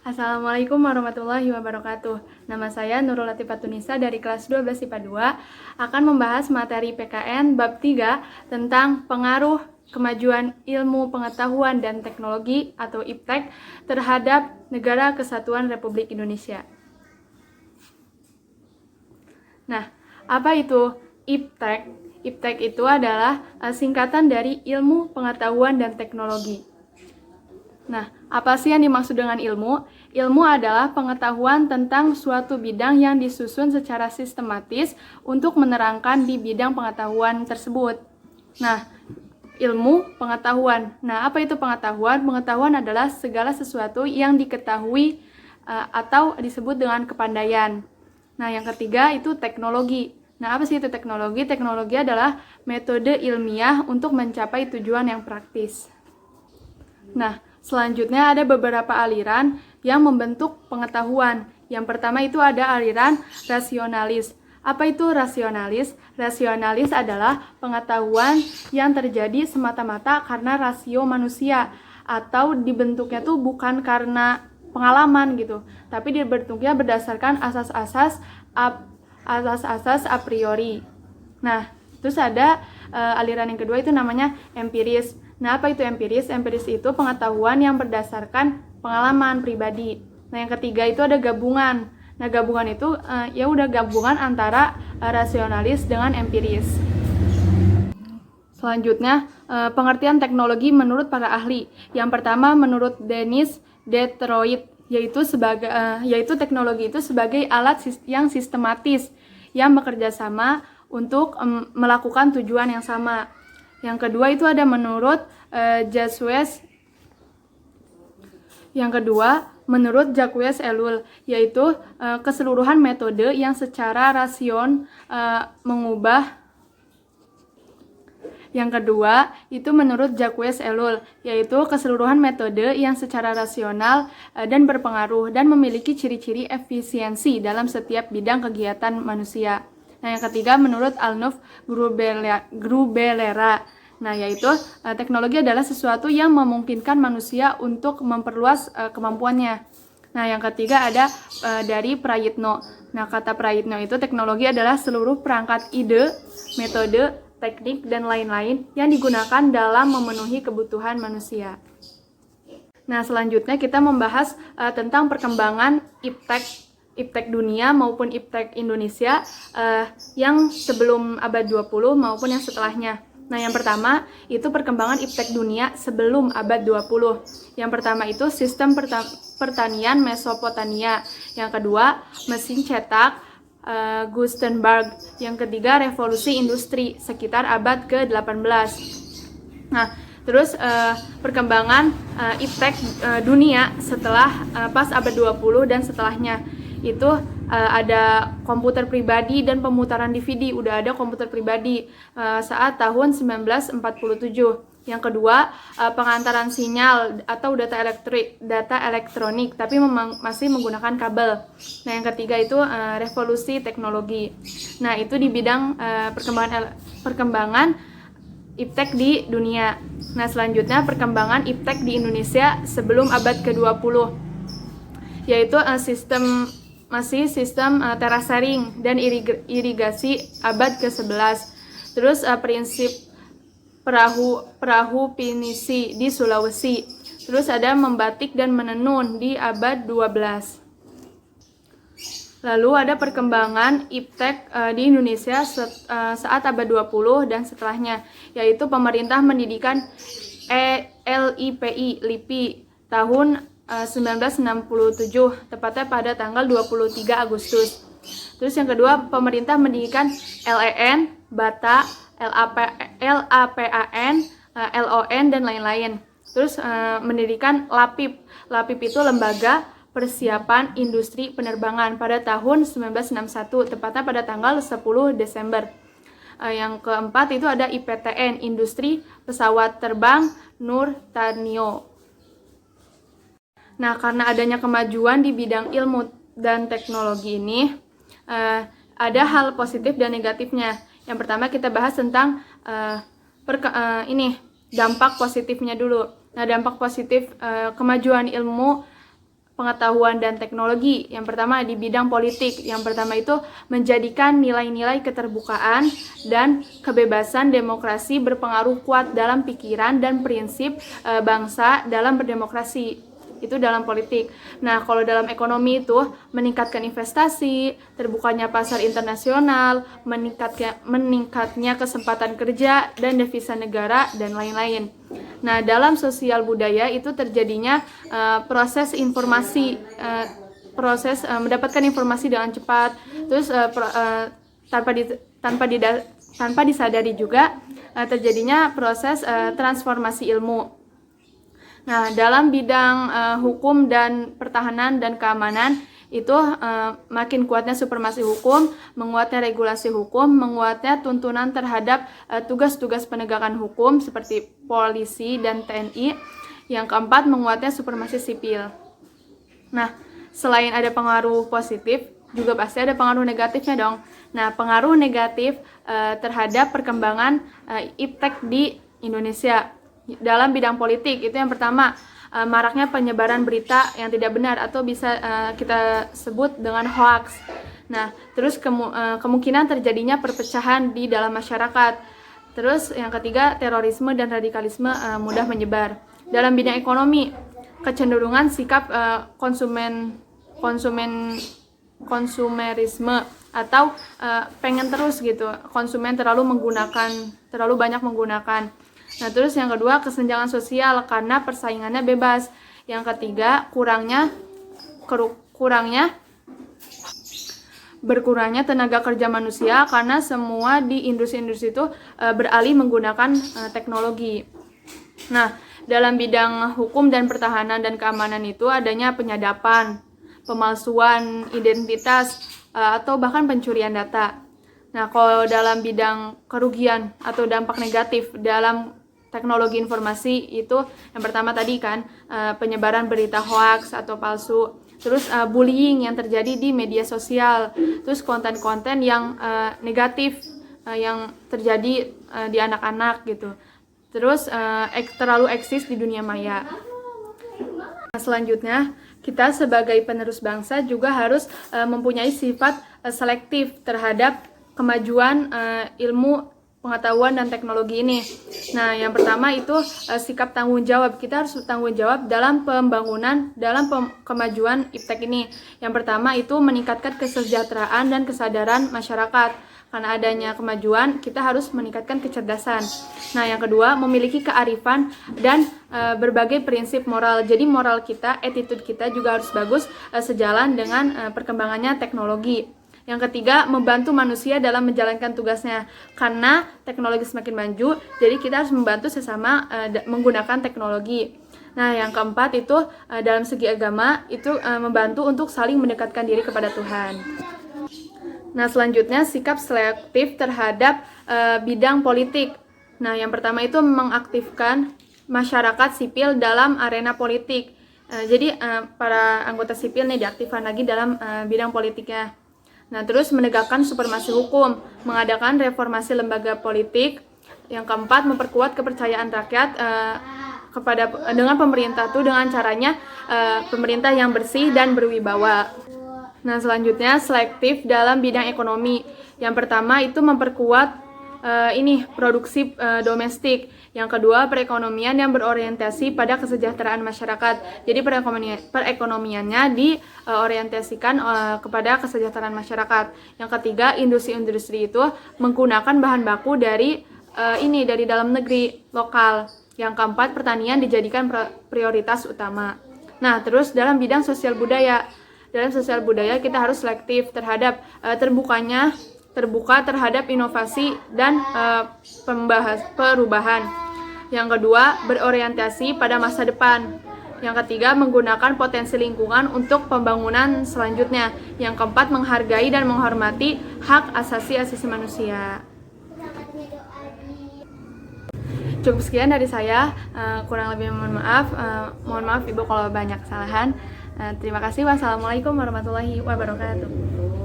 Assalamualaikum warahmatullahi wabarakatuh. Nama saya Nurul Latifatunisa dari kelas 12 IPA 2 akan membahas materi PKN bab 3 tentang pengaruh kemajuan ilmu pengetahuan dan teknologi atau IPTEK terhadap Negara Kesatuan Republik Indonesia. Nah, apa itu IPTEK? IPTEK itu adalah singkatan dari Ilmu Pengetahuan dan Teknologi. Nah, apa sih yang dimaksud dengan ilmu? Ilmu adalah pengetahuan tentang suatu bidang yang disusun secara sistematis untuk menerangkan di bidang pengetahuan tersebut. Nah, ilmu pengetahuan. Nah, apa itu pengetahuan? Pengetahuan adalah segala sesuatu yang diketahui atau disebut dengan kepandaian. Nah, yang ketiga itu teknologi. Nah, apa sih itu teknologi? Teknologi adalah metode ilmiah untuk mencapai tujuan yang praktis. Nah, selanjutnya ada beberapa aliran yang membentuk pengetahuan. Yang pertama itu ada aliran rasionalis. Apa itu rasionalis? Rasionalis adalah pengetahuan yang terjadi semata-mata karena rasio manusia, atau dibentuknya tuh bukan karena pengalaman gitu, tapi dibentuknya berdasarkan asas-asas a priori. Nah, terus ada aliran yang kedua itu namanya empiris. Nah, apa itu empiris? Empiris itu pengetahuan yang berdasarkan pengalaman pribadi. Nah, yang ketiga itu ada gabungan. Nah, gabungan itu ya udah gabungan antara rasionalis dengan empiris. Selanjutnya, pengertian teknologi menurut para ahli. Yang pertama menurut Dennis Detroit, yaitu teknologi itu sebagai alat yang sistematis yang bekerja sama untuk melakukan tujuan yang sama. Yang kedua itu ada menurut Jacques Ellul, yaitu keseluruhan metode yang secara rasion mengubah. Yang kedua itu menurut Jacques Ellul, yaitu keseluruhan metode yang secara rasional dan berpengaruh dan memiliki ciri-ciri efisiensi dalam setiap bidang kegiatan manusia. Nah, yang ketiga menurut Arnold Grubelera. Nah, yaitu teknologi adalah sesuatu yang memungkinkan manusia untuk memperluas kemampuannya. Nah, yang ketiga ada dari Prayitno. Nah, kata Prayitno itu teknologi adalah seluruh perangkat ide, metode, teknik, dan lain-lain yang digunakan dalam memenuhi kebutuhan manusia. Nah, selanjutnya kita membahas tentang perkembangan IPTEK dunia maupun IPTEK Indonesia yang sebelum abad 20 maupun yang setelahnya. Nah, yang pertama itu perkembangan IPTEK dunia sebelum abad 20. Yang pertama itu sistem pertanian Mesopotamia. Yang kedua, mesin cetak Gutenberg. Yang ketiga, revolusi industri sekitar abad ke-18. Nah, terus perkembangan IPTEK dunia setelah pas abad 20 dan setelahnya itu ada komputer pribadi dan pemutaran DVD. Udah ada komputer pribadi saat tahun 1947. Yang kedua, pengantaran sinyal atau data elektronik, tapi masih menggunakan kabel. Nah, yang ketiga itu revolusi teknologi. Nah, itu di bidang perkembangan IPTEK di dunia. Nah, selanjutnya perkembangan IPTEK di Indonesia sebelum abad ke-20, yaitu sistem terasering dan irigasi abad ke-11. Terus prinsip perahu pinisi di Sulawesi. Terus ada membatik dan menenun di abad 12. Lalu ada perkembangan IPTEK di Indonesia saat abad 20 dan setelahnya, yaitu pemerintah mendirikan LIPI tahun 1967, tepatnya pada tanggal 23 Agustus. Terus yang kedua, pemerintah mendirikan LEN, BATA, LAPAN, LON, dan lain-lain. Terus mendirikan LAPIP. LAPIP itu Lembaga Persiapan Industri Penerbangan pada tahun 1961, tepatnya pada tanggal 10 Desember. Yang keempat itu ada IPTN, Industri Pesawat Terbang Nurtanio. Nah, karena adanya kemajuan di bidang ilmu dan teknologi ini, ada hal positif dan negatifnya. Yang pertama kita bahas tentang dampak positifnya dulu. Nah, dampak positif kemajuan ilmu pengetahuan dan teknologi. Yang pertama di bidang politik. Yang pertama itu menjadikan nilai-nilai keterbukaan dan kebebasan demokrasi berpengaruh kuat dalam pikiran dan prinsip bangsa dalam berdemokrasi. Itu dalam politik. Nah, kalau dalam ekonomi itu meningkatkan investasi, terbukanya pasar internasional, meningkatnya kesempatan kerja dan devisa negara, dan lain-lain. Nah, dalam sosial budaya itu terjadinya proses informasi, mendapatkan informasi dengan cepat, terus tanpa disadari juga terjadinya proses transformasi ilmu. Nah, dalam bidang hukum dan pertahanan dan keamanan itu makin kuatnya supremasi hukum, menguatnya regulasi hukum, menguatnya tuntunan terhadap tugas-tugas penegakan hukum seperti polisi dan TNI. Yang keempat, menguatnya supremasi sipil. Nah, selain ada pengaruh positif, juga pasti ada pengaruh negatifnya dong. Nah, pengaruh negatif terhadap perkembangan iptek di Indonesia. Dalam bidang politik itu yang pertama, maraknya penyebaran berita yang tidak benar atau bisa kita sebut dengan hoax. Nah, terus kemungkinan terjadinya perpecahan di dalam masyarakat. Terus yang ketiga, terorisme dan radikalisme mudah menyebar. Dalam bidang ekonomi, kecenderungan sikap konsumerisme atau pengen terus gitu, konsumen terlalu banyak menggunakan. Nah, terus yang kedua, kesenjangan sosial karena persaingannya bebas. Yang ketiga, berkurangnya tenaga kerja manusia karena semua di industri-industri itu beralih menggunakan teknologi. Nah, dalam bidang hukum dan pertahanan dan keamanan itu adanya penyadapan, pemalsuan identitas, atau bahkan pencurian data. Nah, kalau dalam bidang kerugian atau dampak negatif dalam teknologi informasi itu yang pertama tadi kan penyebaran berita hoax atau palsu, terus bullying yang terjadi di media sosial, terus konten-konten yang negatif yang terjadi di anak-anak gitu, terus terlalu eksis di dunia maya. Nah, selanjutnya kita sebagai penerus bangsa juga harus mempunyai sifat selektif terhadap kemajuan ilmu pengetahuan dan teknologi ini. Nah, yang pertama itu sikap tanggung jawab. Kita harus tanggung jawab dalam pembangunan, dalam kemajuan iptek ini. Yang pertama itu meningkatkan kesejahteraan dan kesadaran masyarakat. Karena adanya kemajuan, kita harus meningkatkan kecerdasan. Nah, yang kedua, memiliki kearifan dan berbagai prinsip moral. Jadi moral kita, attitude kita juga harus bagus sejalan dengan perkembangannya teknologi. Yang ketiga, membantu manusia dalam menjalankan tugasnya. Karena teknologi semakin maju, jadi kita harus membantu sesama menggunakan teknologi. Nah, yang keempat itu dalam segi agama, itu membantu untuk saling mendekatkan diri kepada Tuhan. Nah, selanjutnya sikap selektif terhadap bidang politik. Nah, yang pertama itu mengaktifkan masyarakat sipil dalam arena politik. Jadi para anggota sipil nih diaktifkan lagi dalam bidang politiknya. Nah, terus menegakkan supremasi hukum, mengadakan reformasi lembaga politik. Yang keempat, memperkuat kepercayaan rakyat dengan pemerintah tuh dengan caranya pemerintah yang bersih dan berwibawa. Nah, selanjutnya selektif dalam bidang ekonomi. Yang pertama itu memperkuat produksi domestik. Yang kedua, perekonomian yang berorientasi pada kesejahteraan masyarakat. Jadi perekonomiannya diorientasikan kepada kesejahteraan masyarakat. Yang ketiga, industri-industri itu menggunakan bahan baku dari dalam negeri lokal. Yang keempat, pertanian dijadikan prioritas utama. Nah, terus dalam bidang sosial budaya. Dalam sosial budaya kita harus selektif terhadap terbuka terhadap inovasi dan perubahan. Yang kedua, berorientasi pada masa depan. Yang ketiga, menggunakan potensi lingkungan untuk pembangunan selanjutnya. Yang keempat, menghargai dan menghormati hak asasi manusia. Cukup sekian dari saya, kurang lebih mohon maaf. Mohon maaf Ibu kalau banyak kesalahan. Terima kasih. Wassalamualaikum warahmatullahi wabarakatuh.